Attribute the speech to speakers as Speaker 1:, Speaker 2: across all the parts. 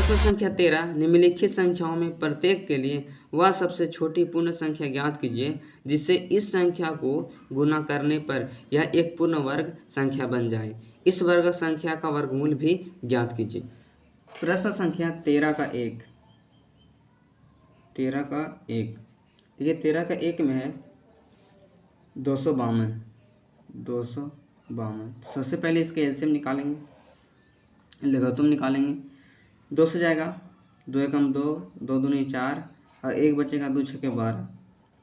Speaker 1: प्रश्न संख्या 13 निम्नलिखित संख्याओं में प्रत्येक के लिए वह सबसे छोटी पूर्ण संख्या ज्ञात कीजिए जिससे इस संख्या को गुना करने पर यह एक पूर्ण वर्ग संख्या बन जाए। इस वर्ग संख्या का वर्गमूल भी ज्ञात कीजिए। प्रश्न संख्या 13 का 1 देखिए 13 का 1 में है 252। सबसे पहले इसके एलसीएम निकालेंगे, लघुत्तम निकालेंगे। 2 से जाएगा, 2 एकम 2, 2 दूनी 4 और 1 बचेगा, 2 छक्के 12।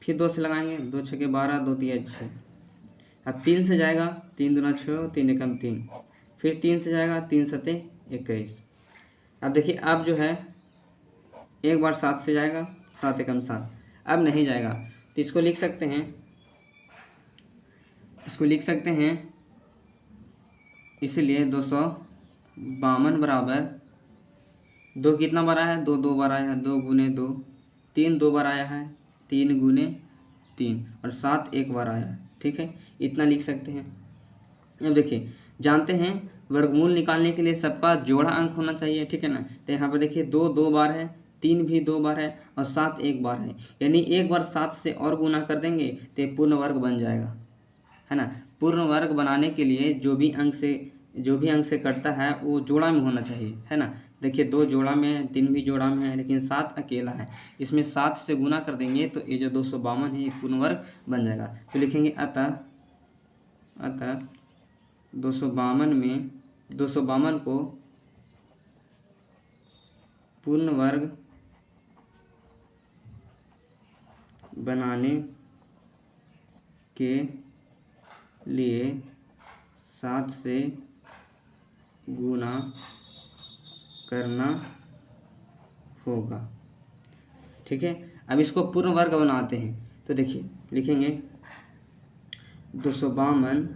Speaker 1: फिर 2 से लगाएंगे, 2 छक्के 12, 2 तिया 6। अब 3 से जाएगा, 3 दूना 6, 3 एकम 3। फिर 3 से जाएगा, 3 सते 21। अब देखिए अब जो है एक बार 7 से जाएगा, 7 एकम 7। अब नहीं जाएगा तो इसको लिख सकते हैं, इसलिए 252 बराबर 2 कितना बार आया है, 2 2 बार आया है, 2 गुने 2, 3 2 बार आया है, 3 गुने 3 और 7 1 बार आया है। ठीक है, इतना लिख सकते हैं। अब देखिए जानते हैं वर्गमूल निकालने के लिए सबका जोड़ा अंक होना चाहिए। ठीक है ना, तो यहाँ पर देखिए 2 2 बार है, 3 भी 2 बार है और 7 1 बार है, यानी एक बार 7 से और गुना कर देंगे तो पूर्ण वर्ग बन जाएगा, है ना। पूर्ण वर्ग बनाने के लिए जो भी अंक से कटता है वो जोड़ा में होना चाहिए, है ना। देखिए 2 जोड़ा में है, 3 भी जोड़ा में है, लेकिन 7 अकेला है। इसमें 7 से गुना कर देंगे तो ये जो 252 है ये पूर्ण वर्ग बन जाएगा। तो लिखेंगे अतः 252 को पूर्ण वर्ग बनाने के लिए 7 से गुना करना होगा। ठीक है, अब इसको पूर्ण वर्ग बनाते हैं तो देखिए लिखेंगे 252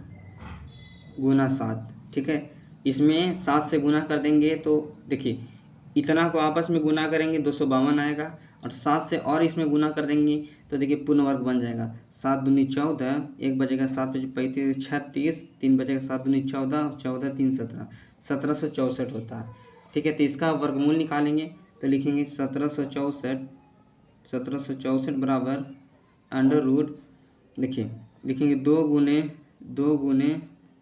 Speaker 1: गुना 7। ठीक है, इसमें 7 से गुना कर देंगे तो देखिए इतना को आपस में गुना करेंगे 252 आएगा और 7 से और इसमें गुना कर देंगे तो देखिए पूर्ण वर्ग बन जाएगा। 7 दूनी 14, 1 बचेगा, 7 बचे 35 36, 3 बचेगा, 7 दूनी 14, 14 3 17, 1764 होता है। ठीक है, तो इसका वर्गमूल निकालेंगे तो लिखेंगे 1764 बराबर अंडर रूट, देखिए लिखेंगे 2 गुने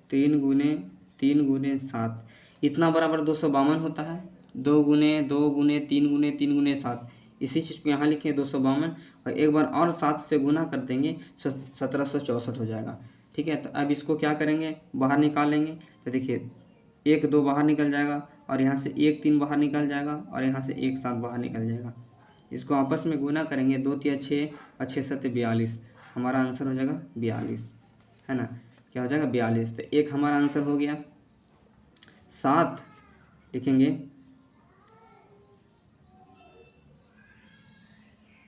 Speaker 1: 3 गुने 3 गुने 7, इतना बराबर 252 होता है। 2 गुने 3 गुने 3 गुने 7, इसी चीज़ को यहाँ लिखें 252 और एक बार और 7 से गुना कर देंगे 1764 हो जाएगा। ठीक है, तो अब इसको क्या करेंगे, बाहर निकालेंगे तो देखिए 1 2 बाहर निकल जाएगा और यहाँ से 1 3 बाहर निकल जाएगा और यहाँ से 1 7 बाहर निकल जाएगा। इसको आपस में गुना करेंगे, 2 तिया 6 और 6 7 42, हमारा आंसर हो जाएगा 42, है ना। क्या हो जाएगा 42, तो एक हमारा आंसर हो गया। 7 लिखेंगे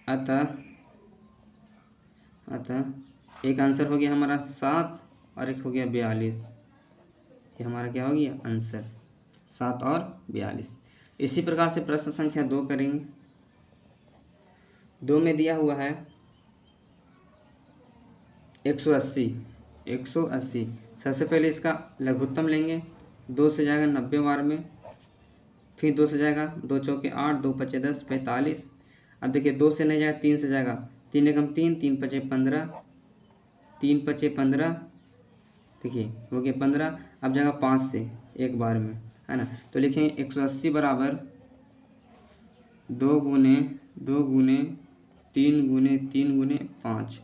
Speaker 1: अतः एक आंसर हो गया हमारा 7 और एक हो गया 42, ये हमारा क्या हो गया आंसर 7 और 42। इसी प्रकार से प्रश्न संख्या 2 करेंगे। 2 में दिया हुआ है 180। सबसे पहले इसका लघुत्तम लेंगे, 2 से जाएगा 90 बार में, फिर 2 से जाएगा, 2 चौके 8, 2 पचे 10 45। अब देखिए 2 से नहीं जाएगा, 3 से जाएगा, 3 एकम 3, 3 पचे 15, 3 पचे 15, देखिए हो गया 15। अब जाएगा 5 से एक बार में, है ना। तो लिखेंगे 180 बराबर 2 गुने 3 गुने 3 गुने 5।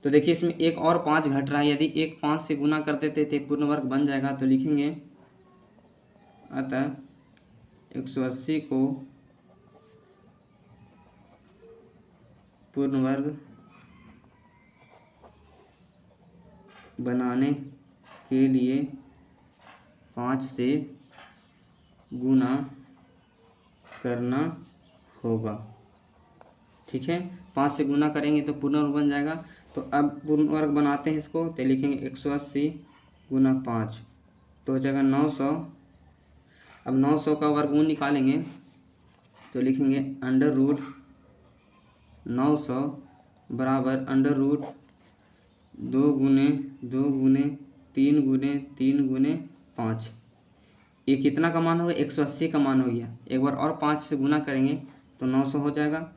Speaker 1: तो देखिए इसमें एक और 5 घट रहा है, यदि एक 5 से गुना कर देते थे पूर्ण वर्ग बन जाएगा। तो लिखेंगे अतः 180 को पूर्ण वर्ग बनाने के लिए 5 से गुना करना होगा। ठीक है, 5 से गुना करेंगे तो पूर्ण वर्ग बन जाएगा। तो अब पूर्ण वर्ग बनाते हैं इसको, तो लिखेंगे 180 गुना 5 तो हो जाएगा 900। अब 900 का वर्गमूल निकालेंगे तो लिखेंगे अंडर रूट 900 बराबर अंडर रूट 2 गुने 3 गुने 3 गुने 5। ये कितना का मान हो गया, 180 का मान हो गया। एक बार और 5 से गुना करेंगे तो 900 हो जाएगा।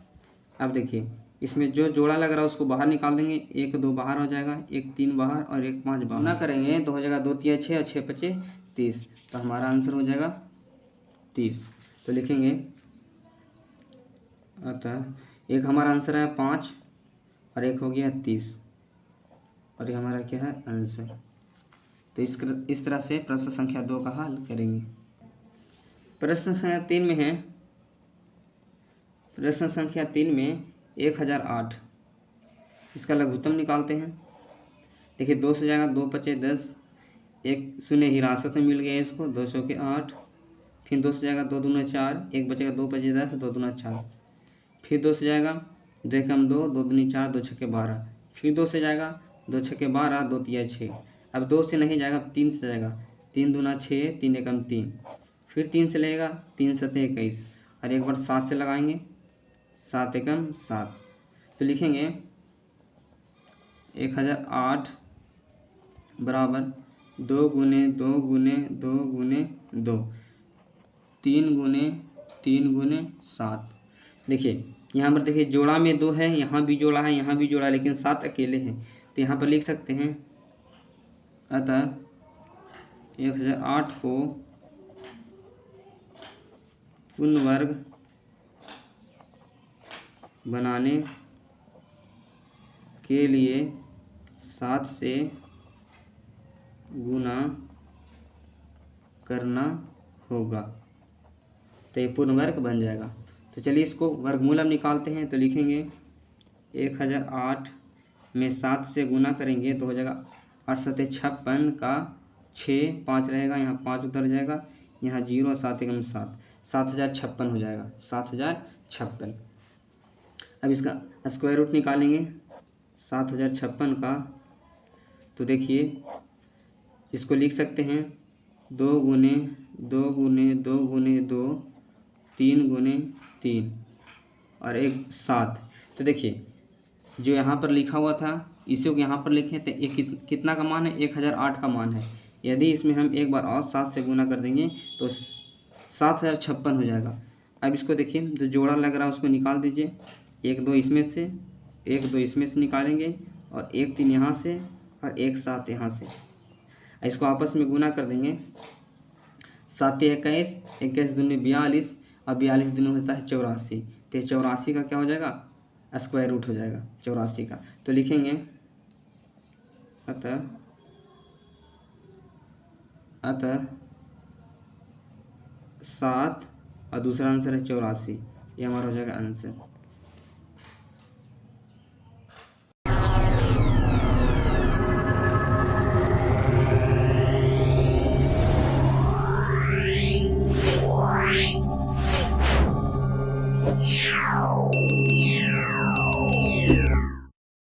Speaker 1: अब देखिए इसमें जो जोड़ा लग रहा है उसको बाहर निकाल देंगे, 1 2 बाहर हो जाएगा, 1 3 बाहर और 1 5 बाहर। गुना करेंगे तो हो जाएगा 2 3 6 और 6 5 30, तो हमारा आंसर हो जाएगा 30। तो लिखेंगे अतः एक हमारा आंसर है 5 और एक हो गया 30, और ये हमारा क्या है आंसर। तो इस तरह से प्रश्न संख्या 2 का हल करेंगे। प्रश्न संख्या 3 में है, प्रश्न संख्या 3 में 1008, इसका लघुत्तम निकालते हैं। देखिए 2 से जाएगा, 2 5 10, 1 शून्य हिरासत में मिल गया इसको, 2 चौके 8, फिर 2 से जाएगा 2 दूना 4, 1 बचेगा, 2 5 10, 2 दूना 4, फिर 2 से जाएगा 2 एकम 2, 2 दूनी 4, 2 छक्के 12, फिर 2 से जाएगा 2 छक्के 12, 2 तिया 6। अब 2 से नहीं जाएगा, 3 से जाएगा, 3 दूना 6, 3 एकम 3, फिर 3 से लेगा, 3 सते 21, और एक बार 7 से लगाएंगे, 7 एकम 7। तो लिखेंगे 1008 बराबर 2 गुने 2 गुने 2 गुने 2, 3 गुने 3 गुने 7। देखिए यहाँ पर देखिए जोड़ा में 2 है, यहाँ भी जोड़ा है, यहाँ भी जोड़ा है, लेकिन 7 अकेले हैं। तो यहाँ पर लिख सकते हैं अतः 1008 को पूर्ण वर्ग बनाने के लिए 7 से गुना करना होगा, तो ये पूर्ण वर्ग बन जाएगा। तो चलिए इसको वर्गमूल अब निकालते हैं। तो लिखेंगे 1008 में 7 से गुना करेंगे तो हो जाएगा 8 सते 56 का 6, 5 रहेगा, यहाँ 5 उतर जाएगा, यहाँ 0 और 7 एकम 7, 7056 हो जाएगा, 7056। अब इसका स्क्वायर रूट निकालेंगे 7056 का। तो देखिए इसको लिख सकते हैं 2 गुने 2 गुने 2 गुने 2, 3 गुने 3 और 1 7। तो देखिए जो यहाँ पर लिखा हुआ था इसी को यहाँ पर लिखें तो ये कितना का मान है, 1008 का मान है। यदि इसमें हम एक बार और 7 से गुना कर देंगे तो 7056 हो जाएगा। अब इसको देखिए जो जोड़ा लग रहा है उसको निकाल दीजिए, 1 2 इसमें से, 1 2 इसमें से निकालेंगे, और 1 3 यहाँ से और 1 7 यहाँ से। इसको आपस में गुना कर देंगे, 7 21, 21 दूनी 42 और 42 दूनी होता है 84। तो 84 का क्या हो जाएगा, स्क्वायर रूट हो जाएगा 84 का। तो लिखेंगे अतः 7 और दूसरा आंसर है 84, ये हमारा हो जाएगा आंसर।